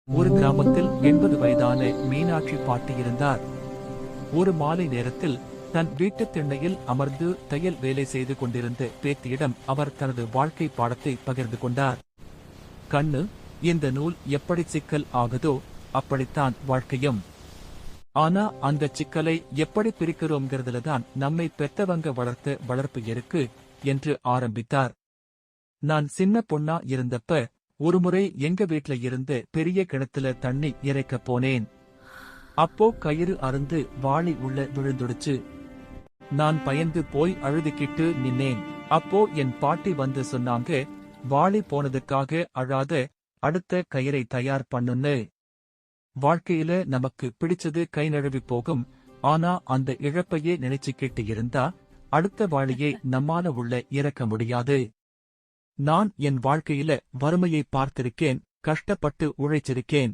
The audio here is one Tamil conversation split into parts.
ஒரு கிராமத்தில் 80 வயதான மீனாட்சி பாட்டி இருந்தார். ஒரு மாலை நேரத்தில் தன் வீட்டுத் திண்ணையில் அமர்ந்து தையல் வேலை செய்து கொண்டிருந்த பேத்தியிடம் அவர் தனது வாழ்க்கை பாடத்தை பகிர்ந்து கொண்டார். கண்ணு, இந்த நூல் எப்படி சிக்கல் ஆகுதோ அப்படித்தான் வாழ்க்கையும். ஆனா அந்த சிக்கலை எப்படி பிரிக்கிறோம்ங்கிறதுலதான் நம்மை பெத்தவங்க வளர்த்த வளர்ப்பு இருக்கு என்று ஆரம்பித்தார். நான் சின்ன பொண்ணா இருந்தப்ப ஒருமுறை எங்க வீட்ல இருந்து பெரிய கிணத்துல தண்ணி இறைக்க போனேன். அப்போ கயிறு அறுந்து வாளி உள்ள விழுந்துடுச்சு. நான் பயந்து போய் அழுதுகிட்டு நின்னேன். அப்போ என் பாட்டி வந்து சொன்னாங்க, வாளி போனதுக்காக அழாத, அடுத்த கயிறை தயார் பண்ணுன்னு. வாழ்க்கையில நமக்கு பிடிச்சது கை நழுவி போகும். ஆனா அந்த இழப்பையே நினைச்சுக்கிட்டு இருந்தா அடுத்த வாளியை நம்மால உள்ள இறக்க முடியாது. நான் என் வாழ்க்கையில வறுமையை பார்த்திருக்கேன், கஷ்டப்பட்டு உழைச்சிருக்கேன்.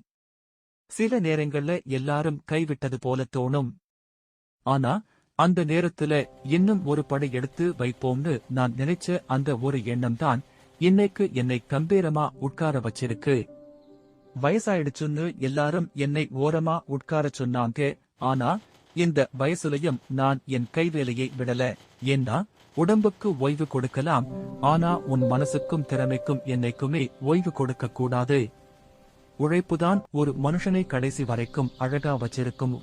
சில நேரங்கள்ல எல்லாரும் கைவிட்டது போல தோணும். ஆனா அந்த நேரத்துல இன்னும் ஒரு படி எடுத்து வைப்போம்னு நான் நினைச்ச அந்த ஒரு எண்ணம்தான் இன்னைக்கு என்னை கம்பீரமா உட்கார வச்சிருக்கு. வயசாயிடுச்சுன்னு எல்லாரும் என்னை ஓரமா உட்கார சொன்னாங்க. ஆனா இந்த வயசுலயும் நான் என் கைவேலையை விடல. ஏன்னா உடம்புக்கு ஓய்வு கொடுக்கலாம், ஆனா உன் மனசுக்கும் திறமைக்கும் என்னைக்குமே ஓய்வு கொடுக்க கூடாது. உழைப்புதான் ஒரு மனுஷனை கடைசி வரைக்கும் அழகா வச்சிருக்கும்.